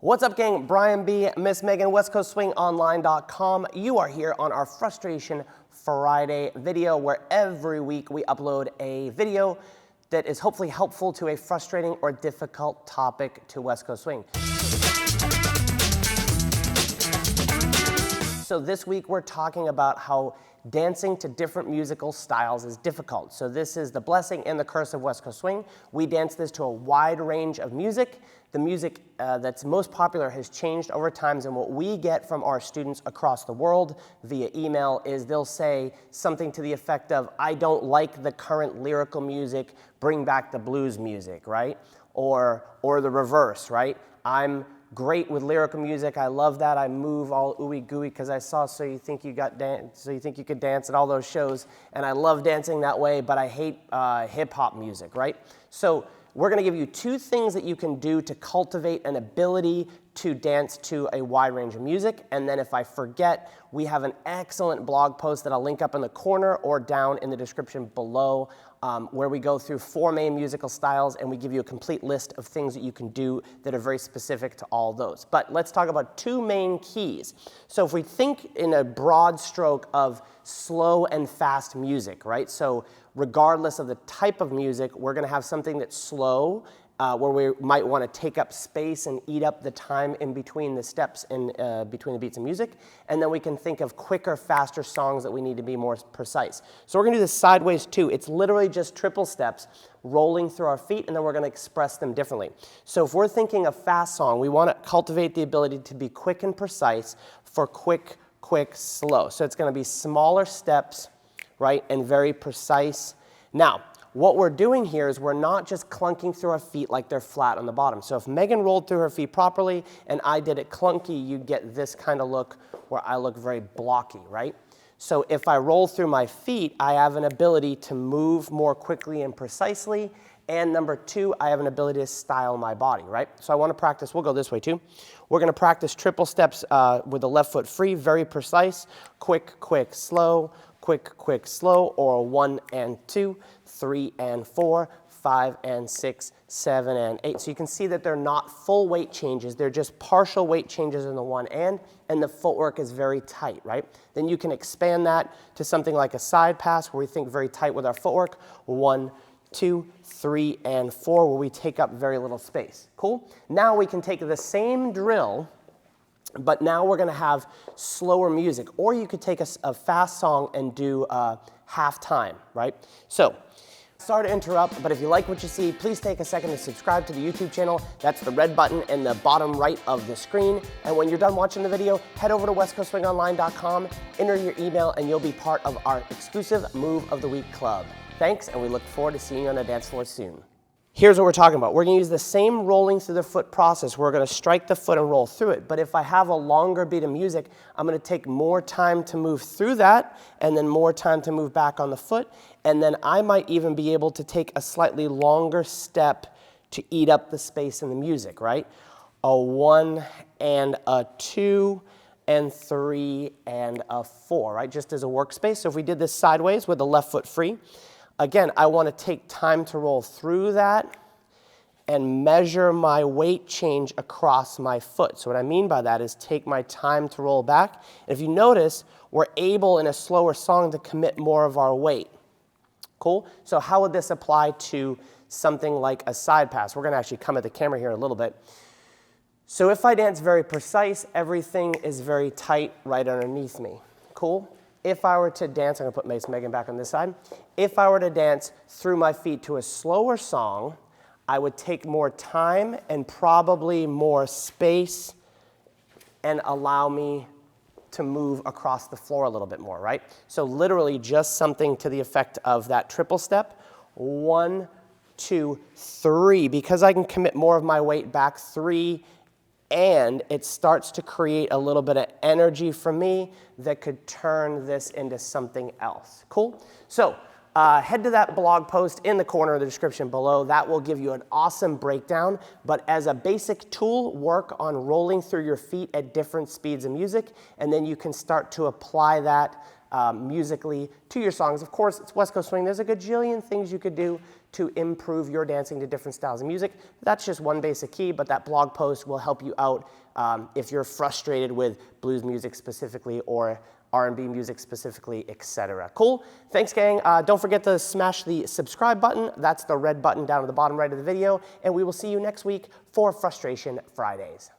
What's up, gang? Brian B, Miss Megan, WestCoastSwingOnline.com. You are here on our Frustration Friday video, where every week we upload a video that is hopefully helpful to a frustrating or difficult topic to West Coast Swing. So this week we're talking about how dancing to different musical styles is difficult. So this is the blessing and the curse of West Coast Swing. We dance this to a wide range of music. The music that's most popular has changed over time, and what we get from our students across the world via email is they'll say something to the effect of, I don't like the current lyrical music, bring back the blues music, right? Or the reverse, right? I'm great with lyrical music, I love that, I move all ooey gooey because I saw So You Think You Could Dance at all those shows, and I love dancing that way, but I hate hip hop music, right? So we're going to give you two things that you can do to cultivate an ability to dance to a wide range of music. And then if I forget, we have an excellent blog post that I'll link up in the corner or down in the description below, where we go through 4 main musical styles and we give you a complete list of things that you can do that are very specific to all those. But let's talk about 2 main keys. So if we think in a broad stroke of slow and fast music, right? So regardless of the type of music, we're going to have something that's slow, where we might want to take up space and eat up the time in between the steps and between the beats of music. And then we can think of quicker, faster songs that we need to be more precise. So we're going to do this sideways too. It's literally just triple steps rolling through our feet, and then we're going to express them differently. So if we're thinking of fast song, we want to cultivate the ability to be quick and precise for quick, slow. So it's going to be smaller steps, right, and very precise. Now, what we're doing here is we're not just clunking through our feet like they're flat on the bottom. So if Megan rolled through her feet properly and I did it clunky, you get this kind of look where I look very blocky, right? So if I roll through my feet, I have an ability to move more quickly and precisely. And number 2, I have an ability to style my body, right? So I want to practice, we'll go this way too. We're going to practice triple steps with the left foot free, very precise, quick, slow, quick, slow, or 1 and 2, 3 and 4, 5 and 6, 7 and 8. So you can see that they're not full weight changes, they're just partial weight changes in the one and the footwork is very tight, right? Then you can expand that to something like a side pass where we think very tight with our footwork, 1, 2, 3, and 4, where we take up very little space. Cool? Now we can take the same drill, but now we're going to have slower music. Or you could take a fast song and do half time, right? So, sorry to interrupt, but if you like what you see, please take a second to subscribe to the YouTube channel. That's the red button in the bottom right of the screen. And when you're done watching the video, head over to WestCoastSwingOnline.com, enter your email, and you'll be part of our exclusive Move of the Week Club. Thanks, and we look forward to seeing you on the dance floor soon. Here's what we're talking about. We're going to use the same rolling through the foot process. We're going to strike the foot and roll through it. But if I have a longer beat of music, I'm going to take more time to move through that and then more time to move back on the foot. And then I might even be able to take a slightly longer step to eat up the space in the music, right? A 1 and a 2 and 3 and a 4, right? Just as a workspace. So if we did this sideways with the left foot free, again, I want to take time to roll through that and measure my weight change across my foot. So what I mean by that is take my time to roll back. And if you notice, we're able in a slower song to commit more of our weight. Cool? So how would this apply to something like a side pass? We're going to actually come at the camera here in a little bit. So if I dance very precise, everything is very tight right underneath me. Cool? If I were to dance, I'm going to put Miss Megan back on this side. If I were to dance through my feet to a slower song, I would take more time and probably more space and allow me to move across the floor a little bit more, right? So literally just something to the effect of that triple step. 1, 2, 3. Because I can commit more of my weight back, 3, and it starts to create a little bit of energy for me that could turn this into something else. Cool? So head to that blog post in the corner of the description below. That will give you an awesome breakdown. But as a basic tool, work on rolling through your feet at different speeds of music, and then you can start to apply that musically to your songs. Of course, it's West Coast Swing. There's a gajillion things you could do to improve your dancing to different styles of music. That's just one basic key, but that blog post will help you out if you're frustrated with blues music specifically or R&B music specifically, etc. Cool? Thanks, gang. Don't forget to smash the subscribe button. That's the red button down at the bottom right of the video. And we will see you next week for Frustration Fridays.